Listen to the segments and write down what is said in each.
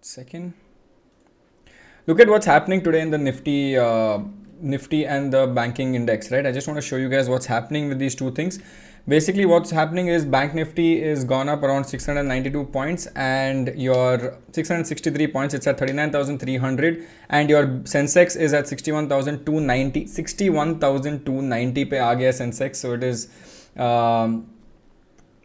second. Look at what's happening today in the Nifty and the banking index, right? I just want to show you guys what's happening with these two things. Basically, what's happening is Bank Nifty is gone up around 692 points, and your 663 points. It's at 39,300, and your Sensex is at 61,290. 61,290 पे आ गया Sensex, so it is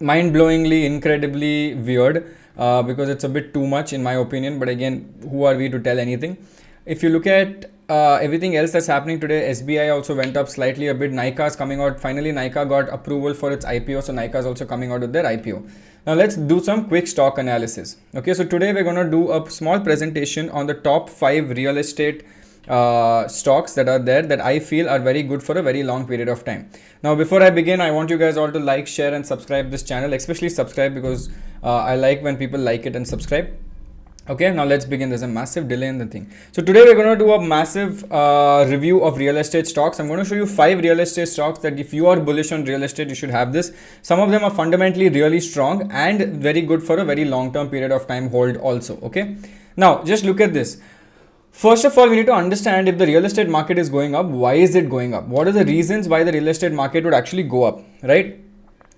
mind-blowingly, incredibly weird. Because it's a bit too much in my opinion, but again, who are we to tell anything? If you look at everything else that's happening today, SBI also went up slightly a bit. Nykaa is coming out. Finally, Nykaa got approval for its IPO, so Nykaa is also coming out with their IPO. Now let's do some quick stock analysis. Okay, so today we're going to do a small presentation on the top 5 real estate stocks that are there that I feel are very good for a very long period of time. Now before I begin, I want you guys all to like, share and subscribe this channel, especially subscribe, because I like when people like it and subscribe. Okay, now let's begin. There's a massive delay in the thing. So today we're going to do a massive review of real estate stocks. I'm going to show you 5 real estate stocks that if you are bullish on real estate, you should have this. Some of them are fundamentally really strong and very good for a very long term period of time hold also. Okay, now just look at this. First of all, we need to understand if the real estate market is going up, why is it going up? What are the reasons why the real estate market would actually go up, right?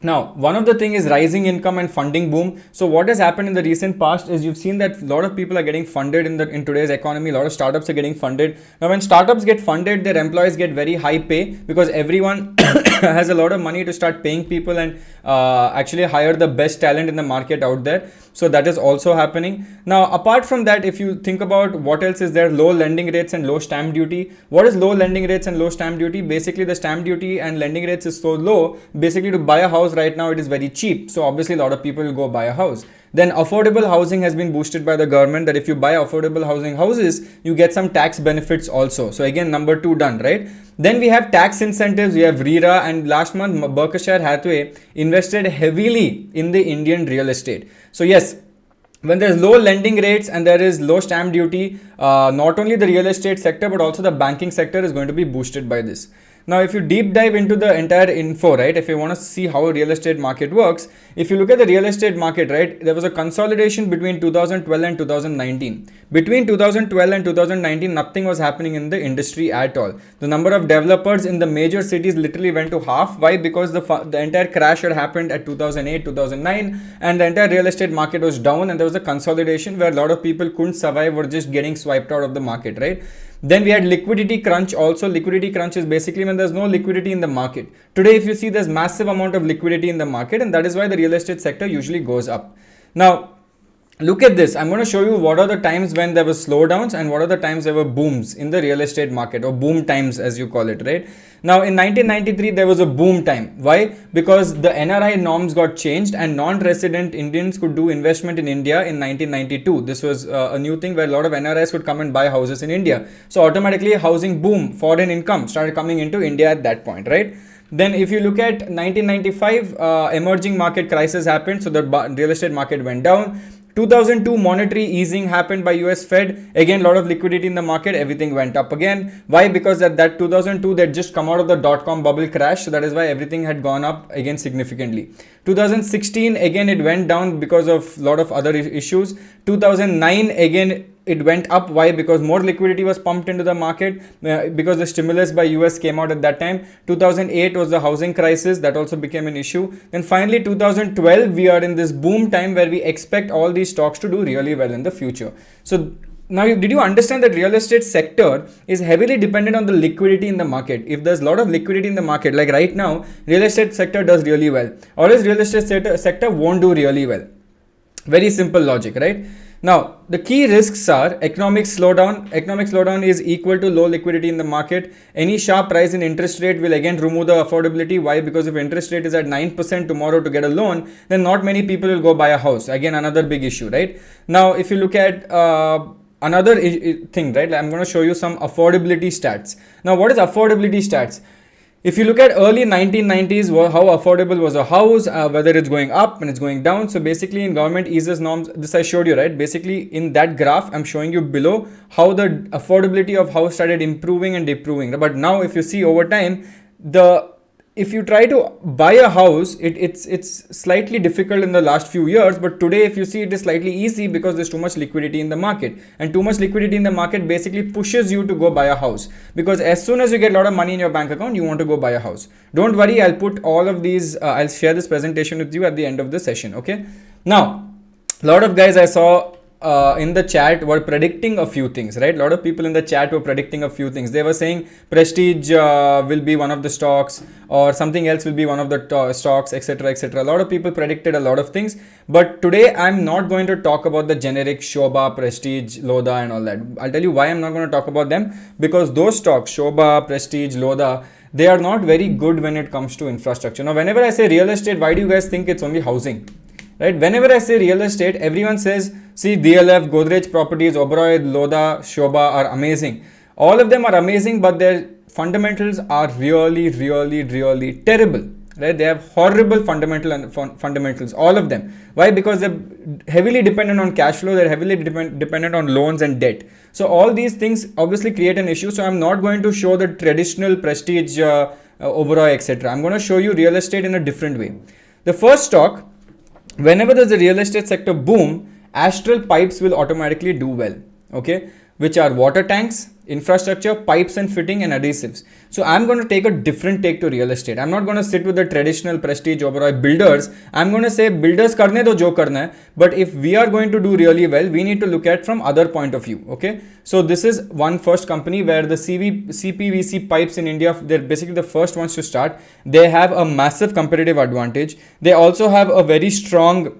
Now, one of the thing is rising income and funding boom. So what has happened in the recent past is you've seen that a lot of people are getting funded in today's economy. A lot of startups are getting funded. Now, when startups get funded, their employees get very high pay because everyone has a lot of money to start paying people and actually hire the best talent in the market out there. So that is also happening. Now, apart from that, if you think about what else is there, low lending rates and low stamp duty. What is low lending rates and low stamp duty? Basically, the stamp duty and lending rates is so low. Basically, to buy a house right now, it is very cheap. So obviously, a lot of people will go buy a house. Then affordable housing has been boosted by the government, that if you buy affordable housing houses, you get some tax benefits also. So again, number 2 done, right? Then we have tax incentives, we have RERA, and last month Berkshire Hathaway invested heavily in the Indian real estate. So yes, when there's low lending rates and there is low stamp duty, not only the real estate sector but also the banking sector is going to be boosted by this. Now, if you deep dive into the entire info, right, if you want to see how a real estate market works, if you look at the real estate market, right, there was a consolidation between 2012 and 2019. Between 2012 and 2019, nothing was happening in the industry at all. The number of developers in the major cities literally went to half. Why? Because the entire crash had happened at 2008, 2009, and the entire real estate market was down, and there was a consolidation where a lot of people couldn't survive or just getting swiped out of the market, right? Then we had liquidity crunch also. Liquidity crunch is basically when there's no liquidity in the market. Today, if you see, there's massive amount of liquidity in the market, and that is why the real estate sector usually goes up. Now, look at this. I'm going to show you what are the times when there were slowdowns and what are the times there were booms in the real estate market, or boom times as you call it, right? Now in 1993, there was a boom time. Why? Because the NRI norms got changed and non-resident Indians could do investment in India in 1992. This was a new thing where a lot of NRIs could come and buy houses in India. So automatically housing boom, foreign income started coming into India at that point, right? Then if you look at 1995, emerging market crisis happened. So the real estate market went down. 2002 monetary easing happened by US Fed. Again, a lot of liquidity in the market. Everything went up again. Why? Because at that 2002, they'd just come out of the dot-com bubble crash. So that is why everything had gone up again significantly. 2016, again, it went down because of a lot of other issues. 2009, again, it went up. Why? Because more liquidity was pumped into the market because the stimulus by US came out at that time. 2008 was the housing crisis. That also became an issue. Then finally 2012, we are in this boom time where we expect all these stocks to do really well in the future. So now, did you understand that real estate sector is heavily dependent on the liquidity in the market? If there's a lot of liquidity in the market, like right now, real estate sector does really well, or else real estate sector won't do really well. Very simple logic, right? Now, the key risks are economic slowdown. Economic slowdown is equal to low liquidity in the market. Any sharp rise in interest rate will again remove the affordability. Why? Because if interest rate is at 9% tomorrow to get a loan, then not many people will go buy a house. Again, another big issue, right? Now, if you look at another thing, right? I'm going to show you some affordability stats. Now, what is affordability stats? If you look at early 1990s, how affordable was a house, whether it's going up and it's going down. So basically in government eases norms, this I showed you, right? Basically in that graph, I'm showing you below how the affordability of house started improving and improving. But now if you see over time, the if you try to buy a house, it's slightly difficult in the last few years, but today if you see, it is slightly easy because there's too much liquidity in the market, and too much liquidity in the market basically pushes you to go buy a house, because as soon as you get a lot of money in your bank account, you want to go buy a house. Don't worry, I'll put all of these, I'll share this presentation with you at the end of the session. Okay, now a lot of guys I saw in the chat were predicting a few things, right? A lot of people in the chat were predicting a few things. They were saying Prestige will be one of the stocks, or something else will be one of the stocks, etc., etc. A lot of people predicted a lot of things, but today I'm not going to talk about the generic Shobha, Prestige, Lodha and all that. I'll tell you why I'm not going to talk about them, because those stocks, Shobha, Prestige, Lodha, they are not very good when it comes to infrastructure. Now, whenever I say real estate, why do you guys think it's only housing? Right? Whenever I say real estate, everyone says, see, DLF, Godrej Properties, Oberoi, Lodha, Shobha are amazing. All of them are amazing, but their fundamentals are really, really, really terrible. Right? They have horrible fundamentals, all of them. Why? Because they're heavily dependent on cash flow, they're heavily dependent on loans and debt. So all these things obviously create an issue. So I'm not going to show the traditional Prestige, Oberoi, etc. I'm going to show you real estate in a different way. The first stock, whenever there's a real estate sector boom, Astral pipes will automatically do well, okay, which are water tanks, infrastructure, pipes and fitting and adhesives. So I'm going to take a different take to real estate. I'm not going to sit with the traditional Prestige, Oberoi builders. I'm going to say builders karne do jo karna hai, but if we are going to do really well, we need to look at from other point of view, okay. So this is one first company where the CPVC pipes in India, they're basically the first ones to start. They have a massive competitive advantage. They also have a very strong,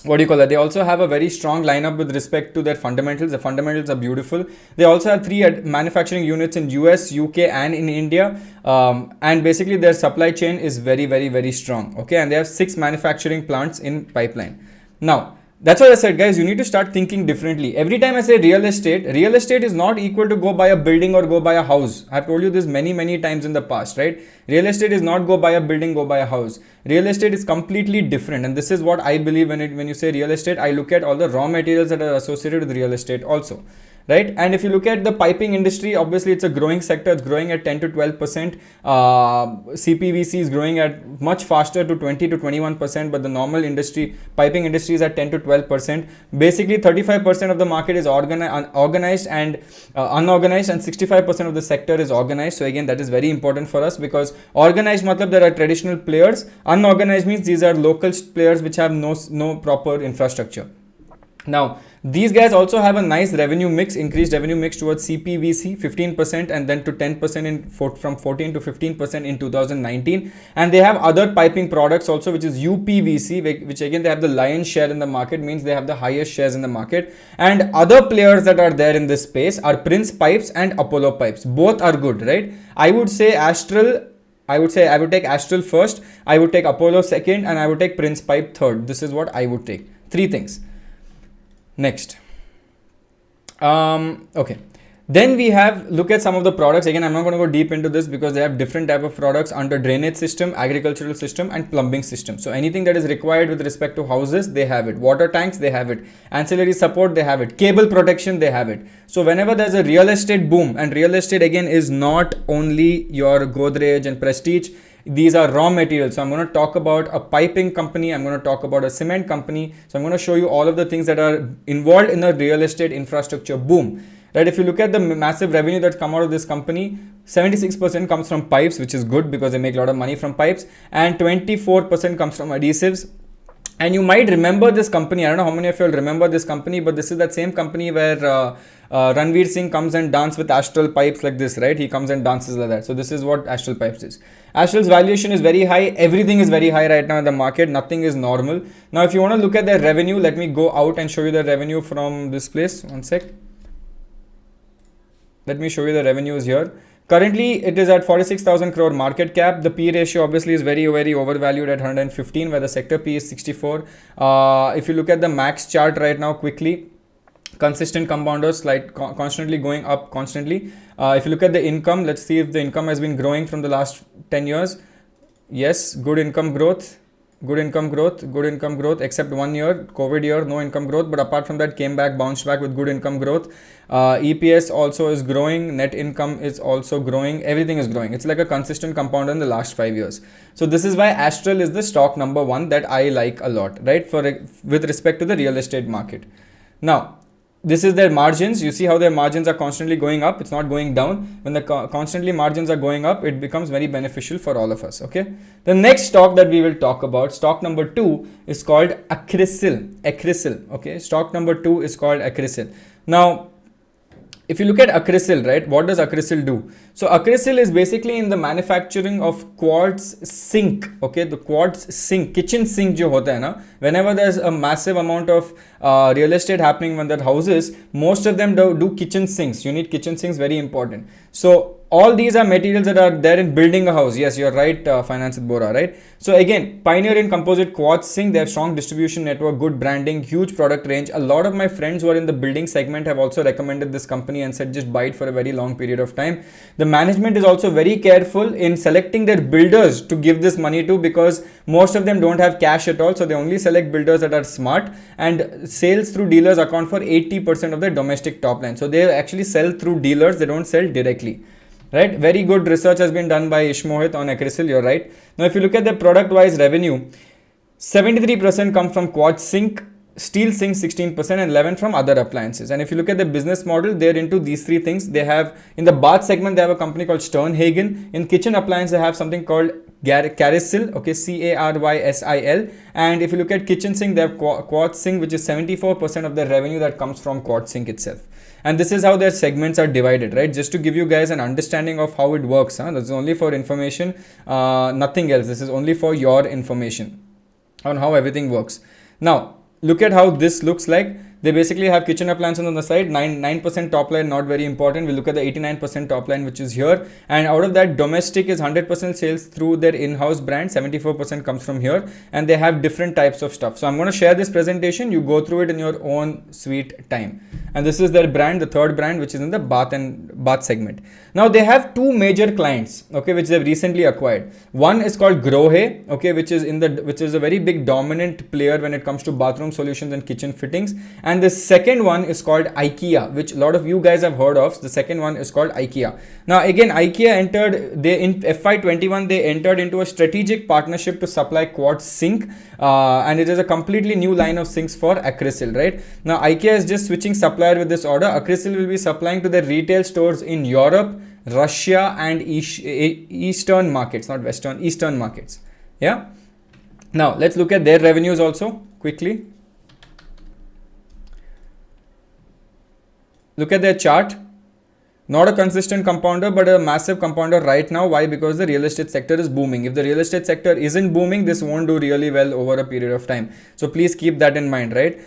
they also have a very strong lineup with respect to their fundamentals. The fundamentals are beautiful. They also have 3 manufacturing units in US, UK and in India. And basically their supply chain is very, very, very strong. Okay. And they have 6 manufacturing plants in pipeline. Now, that's what I said, guys, you need to start thinking differently. Every time I say real estate is not equal to go buy a building or go buy a house. I've told you this many, many times in the past, right? Real estate is not go buy a building, go buy a house. Real estate is completely different. And this is what I believe when you say real estate, I look at all the raw materials that are associated with real estate also. Right? And if you look at the piping industry, obviously it's a growing sector. It's growing at 10 to 12%. CPVC is growing at much faster to 20 to 21%, but the normal industry, piping industry is at 10 to 12%. Basically 35% of the market is organized and unorganized, and 65% of the sector is organized. So again, that is very important for us, because organized matlab there are traditional players. Unorganized means these are local players which have no proper infrastructure. Now, these guys also have a nice revenue mix, increased revenue mix towards CPVC 15% and then to 10% from 14 to 15% in 2019. And they have other piping products also, which is UPVC, which again they have the lion's share in the market, means they have the highest shares in the market. And other players that are there in this space are Prince Pipes and Apollo Pipes. Both are good, right? I would say Astral, I would take Astral first, I would take Apollo second, and I would take Prince Pipe third. This is what I would take. 3 things. Next. Okay. Then we have, look at some of the products. Again, I'm not going to go deep into this because they have different type of products under drainage system, agricultural system and plumbing system. So anything that is required with respect to houses, they have it. Water tanks, they have it. Ancillary support, they have it. Cable protection, they have it. So whenever there's a real estate boom, and real estate again is not only your Godrej and Prestige, these are raw materials. So I'm going to talk about a piping company. I'm going to talk about a cement company. So I'm going to show you all of the things that are involved in a real estate infrastructure boom. Right? If you look at the massive revenue that's come out of this company, 76% comes from pipes, which is good because they make a lot of money from pipes, and 24% comes from adhesives. And you might remember this company. I don't know how many of you will remember this company, but this is that same company where Ranveer Singh comes and dances with Astral pipes like this, right? He comes and dances like that. So this is what Astral pipes is. Astral's valuation is very high. Everything is very high right now in the market. Nothing is normal. Now, if you want to look at their revenue, let me go out and show you the revenue from this place. One sec. Let me show you the revenues here. Currently, it is at 46,000 crore market cap. The P ratio obviously is very, very overvalued at 115, where the sector P is 64. If you look at the max chart right now quickly, consistent compounders, constantly going up constantly. If you look at the income, let's see if the income has been growing from the last 10 years. Yes, good income growth. good income growth, except 1 year, COVID year, no income growth. But apart from that, came back, bounced back with good income growth. EPS also is growing, net income is also growing, everything is growing. It's like a consistent compounder in the last 5 years. So this is why Astral is the stock number one that I like a lot, right? With respect to the real estate market. Now, this is their margins. You see how their margins are constantly going up. It's not going down. When the constantly margins are going up, it becomes very beneficial for all of us. Okay. The next stock that we will talk about, stock number 2, is called Acrisil. Okay. Stock number 2 is called Acrisil. Now, if you look at Acrisil, right, what does Acrisil do? So Acrisil is basically in the manufacturing of quartz sink. Okay, the quartz sink, kitchen sink jo hota hai na, whenever there's a massive amount of real estate happening when that houses, most of them do kitchen sinks. You need kitchen sinks, very important. So all these are materials that are there in building a house. Yes, you're right, Finance with Bora, right? So again, pioneer in composite quartz sink. They have strong distribution network, good branding, huge product range. A lot of my friends who are in the building segment have also recommended this company and said just buy it for a very long period of time. The management is also very careful in selecting their builders to give this money to, because most of them don't have cash at all. So they only select builders that are smart, and sales through dealers account for 80% of their domestic top line. So they actually sell through dealers, they don't sell directly. Right, very good research has been done by Ishmohit on Acrisil. You're right. Now, if you look at the product-wise revenue, 73% come from quartz sink, steel sink 16%, and 11% from other appliances. And if you look at the business model, they're into these three things. They have, in the bath segment, they have a company called Sternhagen. In kitchen appliance, they have something called Carysil, okay, Caryisil. And if you look at kitchen sink, they have quartz sink, which is 74% of the revenue that comes from quartz sink itself. And this is how their segments are divided, right? Just to give you guys an understanding of how it works. This is only for information, nothing else. This is only for your information on how everything works. Now, look at how this looks like. They basically have kitchen appliances on the side, 9% top line, not very important. We look at the 89% top line, which is here. And out of that, domestic is 100% sales through their in-house brand. 74% comes from here. And they have different types of stuff. So I'm going to share this presentation. You go through it in your own sweet time. And this is their brand, the third brand, which is in the bath segment. Now they have two major clients, okay, which they've recently acquired. One is called Grohe, okay, which is a very big dominant player when it comes to bathroom solutions and kitchen fittings. And the second one is called IKEA, which a lot of you guys have heard of. The second one is called IKEA. Now again, IKEA in FY21, they entered into a strategic partnership to supply quartz sink. And it is a completely new line of sinks for Acrisil, right? Now IKEA is just switching supplier with this order. Acrisil will be supplying to their retail stores in Europe, Russia, and Eastern markets, not Western, Eastern markets. Yeah. Now let's look at their revenues also quickly. Look at their chart. Not a consistent compounder, but a massive compounder right now. Why? Because the real estate sector is booming. If the real estate sector isn't booming, this won't do really well over a period of time. So please keep that in mind, right?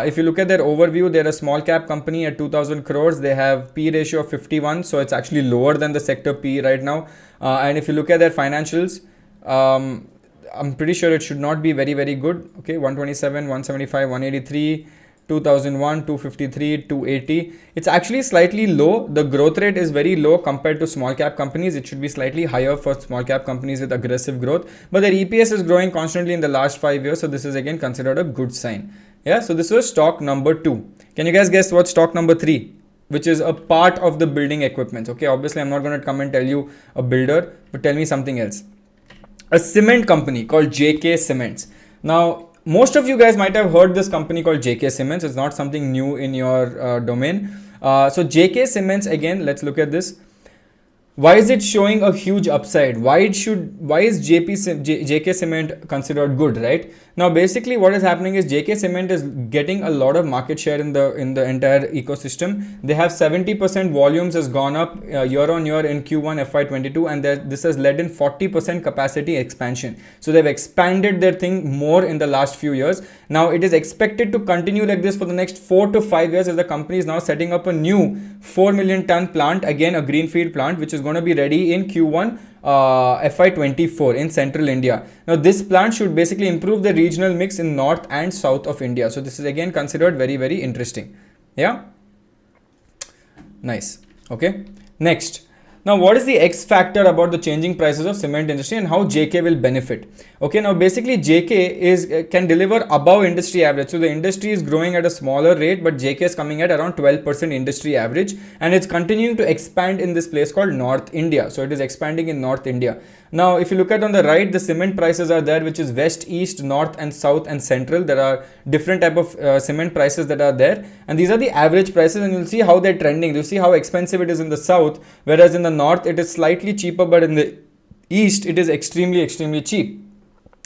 If you look at their overview, they're a small cap company at 2000 crores. They have P ratio of 51. So it's actually lower than the sector P right now. And if you look at their financials, I'm pretty sure it should not be very, very good. Okay, 127, 175, 183. 2001, 253, 280. It's actually slightly low. The growth rate is very low compared to small cap companies. It should be slightly higher for small cap companies with aggressive growth. But their EPS is growing constantly in the last 5 years. So this is again considered a good sign. Yeah. So this was stock number 2. Can you guys guess what stock number 3? Which is a part of the building equipment. Okay. Obviously, I'm not going to come and tell you a builder, but tell me something else. A cement company called JK Cements. Now, most of you guys might have heard this company called JK Cements. It's not something new in your domain. So JK Cements, again, let's look at this. Why is it showing a huge upside? Why is JK Cement considered good, right? Now, basically what is happening is JK Cement is getting a lot of market share in the entire ecosystem. They have 70% volumes has gone up year on year in Q1 FY22, and this has led in 40% capacity expansion. So they've expanded their thing more in the last few years. Now it is expected to continue like this for the next 4 to 5 years, as the company is now setting up a new 4 million ton plant, again a greenfield plant, which is going to be ready in Q1 FY24 in central India. Now this plant should basically improve the regional mix in north and south of India. So this is again considered very, very interesting. Yeah. Nice. Okay. Next. Now, what is the X factor about the changing prices of cement industry and how JK will benefit? Okay, now basically JK can deliver above industry average. So the industry is growing at a smaller rate, but JK is coming at around 12% industry average, and it's continuing to expand in this place called North India. So it is expanding in North India. Now, if you look at on the right, the cement prices are there, which is west, east, north, and south, and central. There are different type of cement prices that are there, and these are the average prices, and you'll see how they're trending. You'll see how expensive it is in the south, whereas in the north it is slightly cheaper, but in the east it is extremely cheap.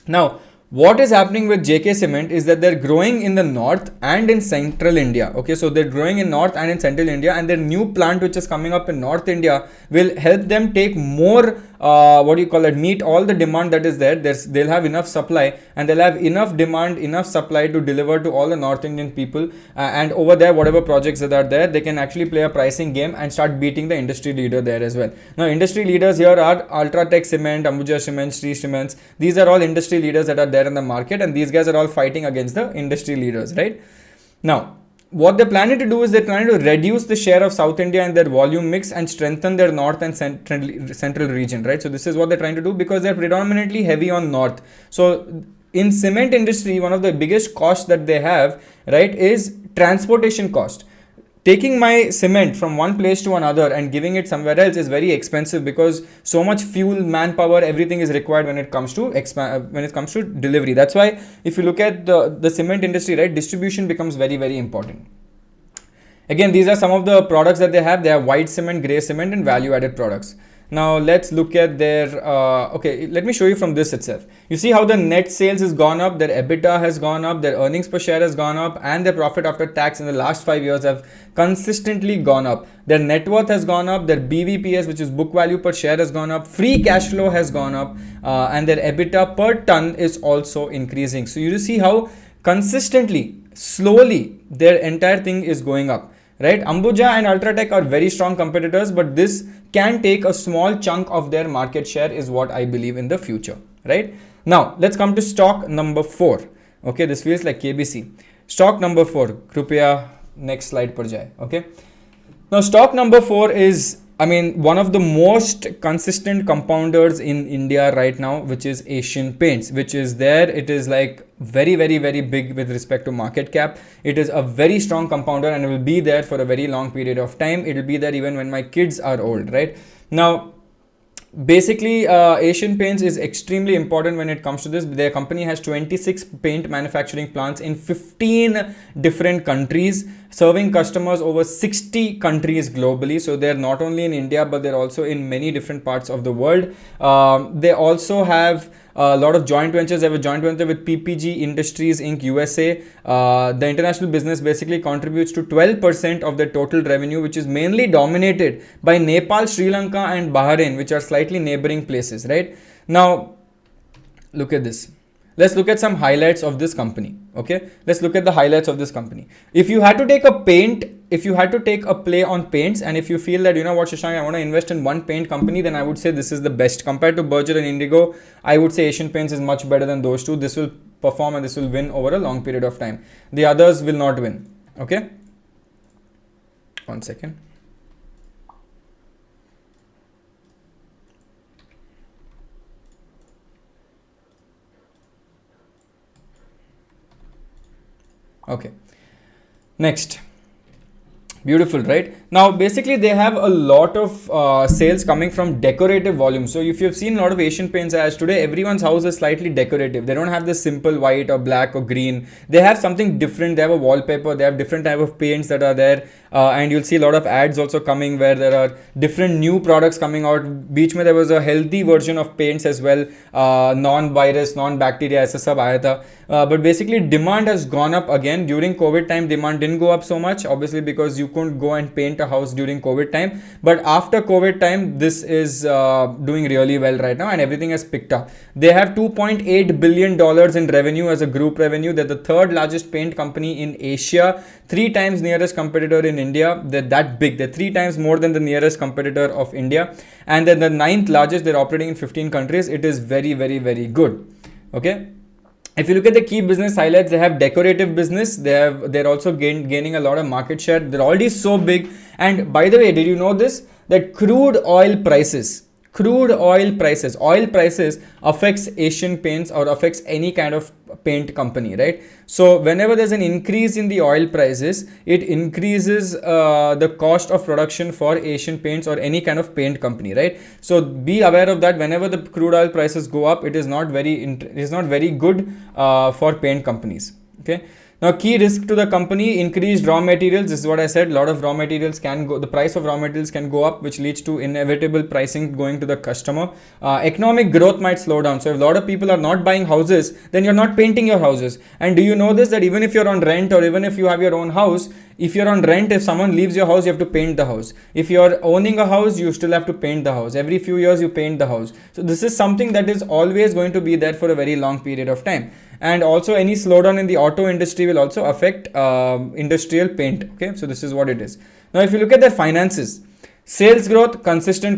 Now, what is happening with JK Cement is that they're growing in the north and in central India. Okay, so they're growing in north and in central India, and their new plant which is coming up in North India will help them take more meet all the demand that is there. They'll have enough supply, and they'll have enough demand, enough supply to deliver to all the North Indian people, and over there whatever projects that are there, they can actually play a pricing game and start beating the industry leader there as well. Now, industry leaders here are Ultratech Cement, Ambuja Cement, Sri Cements. These are all industry leaders that are there in the market, and these guys are all fighting against the industry leaders, right? Now, what they're planning to do is they're planning to reduce the share of South India in their volume mix and strengthen their north and central region, right? So this is what they're trying to do, because they're predominantly heavy on north. So in cement industry, one of the biggest costs that they have, right, is transportation cost. Taking my cement from one place to another and giving it somewhere else is very expensive, because so much fuel, manpower, everything is required when it comes to delivery. That's why if you look at the cement industry, right, distribution becomes very important. Again, these are some of the products that they have. They have white cement, gray cement, and value added products. Now let's look at their, let me show you from this itself. You see how the net sales has gone up, their EBITDA has gone up, their earnings per share has gone up, and their profit after tax in the last 5 years have consistently gone up. Their net worth has gone up, their BVPS, which is book value per share, has gone up, free cash flow has gone up, and their EBITDA per ton is also increasing. So you see how consistently, slowly, their entire thing is going up. Right, Ambuja and Ultratech are very strong competitors, but this can take a small chunk of their market share, is what I believe in the future. Right, now let's come to stock number 4. Okay, this feels like KBC. Stock number 4, Krupaya next slide par jaye. Okay, now stock number 4 is, I mean, one of the most consistent compounders in India right now, which is Asian Paints, which is there. It is like very big with respect to market cap. It is a very strong compounder, and it will be there for a very long period of time. It will be there even when my kids are old, right? Now, basically, Asian Paints is extremely important when it comes to this. Their company has 26 paint manufacturing plants in 15 different countries, serving customers over 60 countries globally. So they're not only in India, but they're also in many different parts of the world. They also have a lot of joint ventures. They have a joint venture with PPG Industries Inc. USA. The international business basically contributes to 12% of the total revenue, which is mainly dominated by Nepal, Sri Lanka, and Bahrain, which are slightly neighboring places, right? Now, look at this. Let's look at some highlights of this company. Okay, let's look at the highlights of this company. If you had to take a play on paints, and if you feel that, you know what, Shashank, I want to invest in one paint company, then I would say this is the best. Compared to Berger and Indigo, I would say Asian Paints is much better than those two. This will perform and this will win over a long period of time. The others will not win. Okay, 1 second. Okay, next. Beautiful, right? Now, basically, they have a lot of sales coming from decorative volume. So if you've seen a lot of Asian Paints ads today, everyone's house is slightly decorative. They don't have this simple white or black or green. They have something different. They have a wallpaper. They have different type of paints that are there. And you'll see a lot of ads also coming where there are different new products coming out. Beach mein there was a healthy version of paints as well. Non-virus, non-bacteria, aisa sab aaya tha. But basically, demand has gone up again. During COVID time, demand didn't go up so much, obviously, because you couldn't go and paint a house during COVID time. But after COVID time, this is doing really well right now, and everything has picked up. They have $2.8 billion in revenue as a group revenue. They're the third largest paint company in Asia, 3 times nearest competitor in India. They're that big. They're 3 times more than the nearest competitor of India. And then the 9th largest. They're operating in 15 countries. It is very good. Okay. If you look at the key business highlights, they have decorative business. They're also gaining a lot of market share. They're already so big. And by the way, did you know this? That oil prices affects Asian Paints or affects any kind of paint company, right? So whenever there's an increase in the oil prices, it increases the cost of production for Asian Paints or any kind of paint company, right? So be aware of that. Whenever the crude oil prices go up, it is not very good for paint companies. Okay. Now, key risk to the company: increased raw materials. This is what I said. A lot of raw materials can go, the price of raw materials can go up, which leads to inevitable pricing going to the customer. Economic growth might slow down. So if a lot of people are not buying houses, then you're not painting your houses. And do you know this, that even if you're on rent or even if you have your own house, if you're on rent, if someone leaves your house, you have to paint the house. If you're owning a house, you still have to paint the house. Every few years, you paint the house. So this is something that is always going to be there for a very long period of time. And also, any slowdown in the auto industry will also affect industrial paint. Okay, so this is what it is. Now, if you look at their finances, sales growth, consistently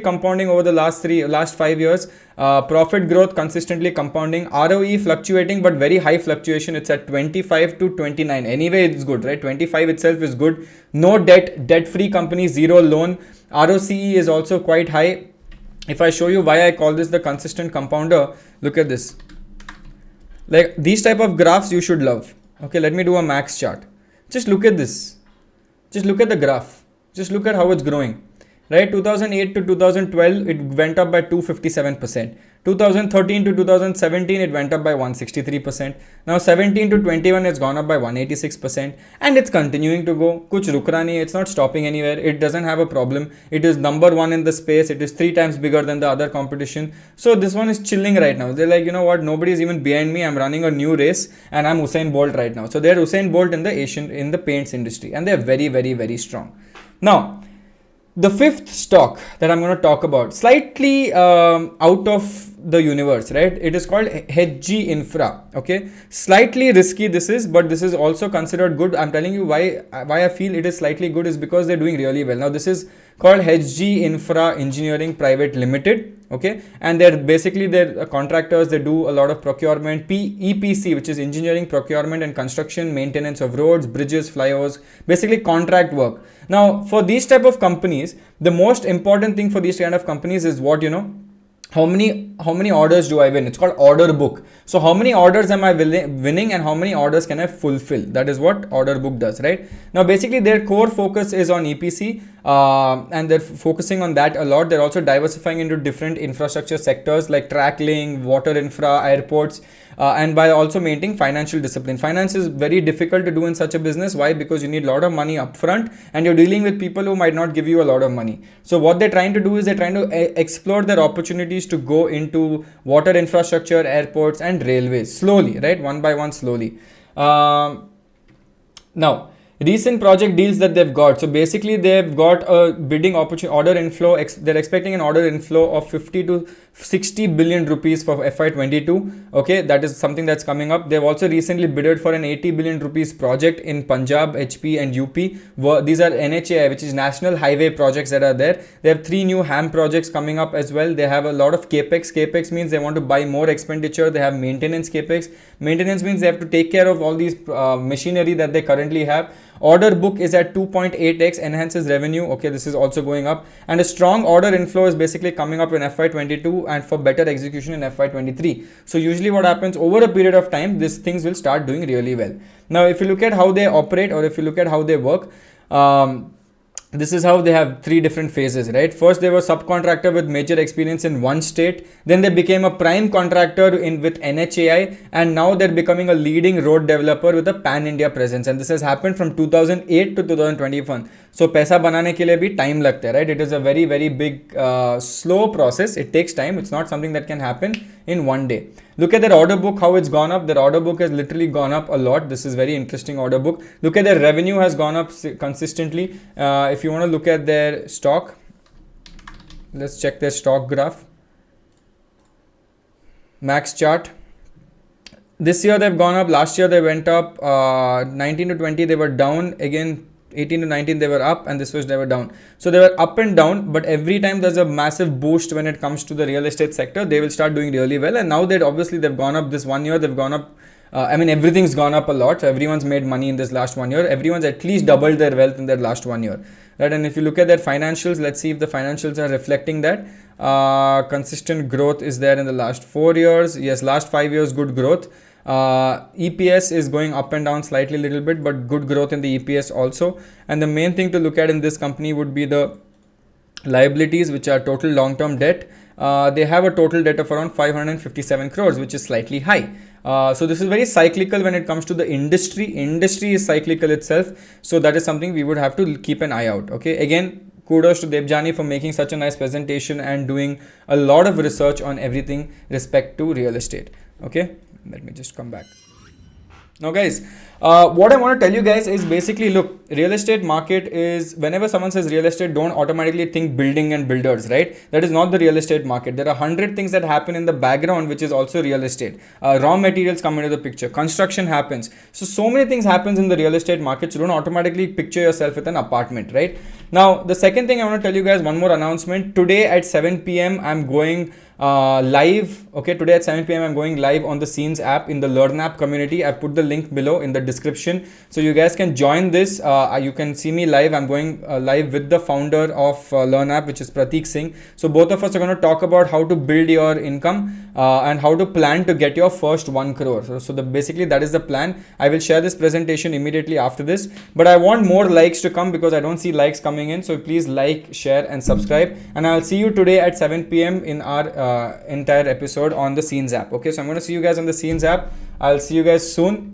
compounding over the last 5 years. Profit growth consistently compounding. ROE fluctuating, but very high fluctuation. It's at 25 to 29. Anyway, it's good, right? 25 itself is good. No debt-free company, zero loan. ROCE is also quite high. If I show you why I call this the consistent compounder, look at this. Like these type of graphs you should love. Okay, let me do a max chart. Just look at this. Just look at the graph. Just look at how it's growing. Right, 2008 to 2012, it went up by 257%. 2013 to 2017, it went up by 163%. Now 17 to 21, it's gone up by 186%. And it's continuing to go. Kuch ruk raha nahi, it's not stopping anywhere. It doesn't have a problem. It is number one in the space. It is 3 times bigger than the other competition. So this one is chilling right now. They're like, you know what, nobody is even behind me. I'm running a new race and I'm Usain Bolt right now. So they're Usain Bolt in the paints industry, and they're very, very, very strong. Now, the fifth stock that I'm going to talk about, slightly out of the universe, right? It is called HG Infra. Okay, slightly risky this is, but this is also considered good. I'm telling you why I feel it is slightly good is because they're doing really well. Now this is called HG Infra Engineering Private Limited. Okay, and they're contractors. They do a lot of procurement, EPC, which is engineering, procurement and construction, maintenance of roads, bridges, flyovers, basically contract work. Now for these type of companies, the most important thing for these kind of companies is what, how many orders do I win? It's called order book. So how many orders am I winning and how many orders can I fulfill? That is what order book does, right? Now basically their core focus is on EPC and they're focusing on that a lot. They're also diversifying into different infrastructure sectors like track laying, water infra, airports, and by also maintaining financial discipline. Finance is very difficult to do in such a business. Why? Because you need a lot of money upfront and you're dealing with people who might not give you a lot of money. So what they're trying to do is they're trying to explore their opportunities to go into water infrastructure, airports and railways slowly, right? One by one, slowly. Now, recent project deals that they've got. So basically they've got a bidding opportunity, order inflow. They're expecting an order inflow of 50 to 60 billion rupees for FY22. Okay, that is something that's coming up. They've also recently bidded for an 80 billion rupees project in Punjab, HP and UP. These are NHAI, which is national highway projects that are there. They have 3 new HAM projects coming up as well. They have a lot of capex. Capex means they want to buy more expenditure. They have maintenance capex. Maintenance means they have to take care of all these machinery that they currently have. Order book is at 2.8x, enhances revenue. Okay, this is also going up, and a strong order inflow is basically coming up in FY22 and for better execution in FY23. So usually what happens over a period of time, these things will start doing really well. Now if you look at how they operate or if you look at how they work, this is how they have 3 different phases, right? First, they were subcontractor with major experience in one state. Then they became a prime contractor with NHAI, and now they're becoming a leading road developer with a pan-India presence. And this has happened from 2008 to 2021. So, पैसा बनाने के लिए भी time लगता है, right? It is a very, very big, slow process. It takes time. It's not something that can happen in one day. Look at their order book, how it's gone up. Their order book has literally gone up a lot. This is very interesting order book. Look at their revenue has gone up consistently. If you want to look at their stock, let's check their stock graph. Max chart. This year they've gone up. Last year they went up. 19 to 20 they were down. Again 18 to 19 they were up, and this was they were down. So they were up and down, but every time there's a massive boost when it comes to the real estate sector, they will start doing really well. And now that obviously they've gone up this 1 year, they've gone up. Everything's gone up a lot. So everyone's made money in this last 1 year. Everyone's at least doubled their wealth in their last 1 year, right? And if you look at their financials, let's see if the financials are reflecting that. Consistent growth is there in the last 4 years. Yes, last 5 years, good growth. EPS is going up and down slightly, little bit, but good growth in the EPS also. And the main thing to look at in this company would be the liabilities, which are total long-term debt. They have a total debt of around 557 crores, which is slightly high. So this is very cyclical when it comes to the industry. Industry is cyclical itself. So that is something we would have to keep an eye out. Okay. Again, kudos to Debjani for making such a nice presentation and doing a lot of research on everything respect to real estate. Okay. Let me just come back. Now guys, what I want to tell you guys is basically, look, real estate market is, whenever someone says real estate, don't automatically think building and builders, right? That is not the real estate market. There are 100 things that happen in the background, which is also real estate. Raw materials come into the picture. Construction happens. So many things happens in the real estate market. So don't automatically picture yourself with an apartment, right? Now, the second thing I want to tell you guys, one more announcement. Today at 7 p.m. I'm going live. Okay, today at 7 p.m. I'm going live on the Scenes app in the Learn app community. I put the link below in the description, so you guys can join this. You can see me live. I'm going live with the founder of Learn app, which is Prateek Singh. So both of us are going to talk about how to build your income and how to plan to get your first 1 crore. So basically that is the plan. I will share this presentation immediately after this, but I want more likes to come because I don't see likes coming in. So please like, share and subscribe, and I'll see you today at 7 p.m. in our entire episode on the Scenes app. Okay, so I'm going to see you guys on the Scenes app. I'll see you guys soon.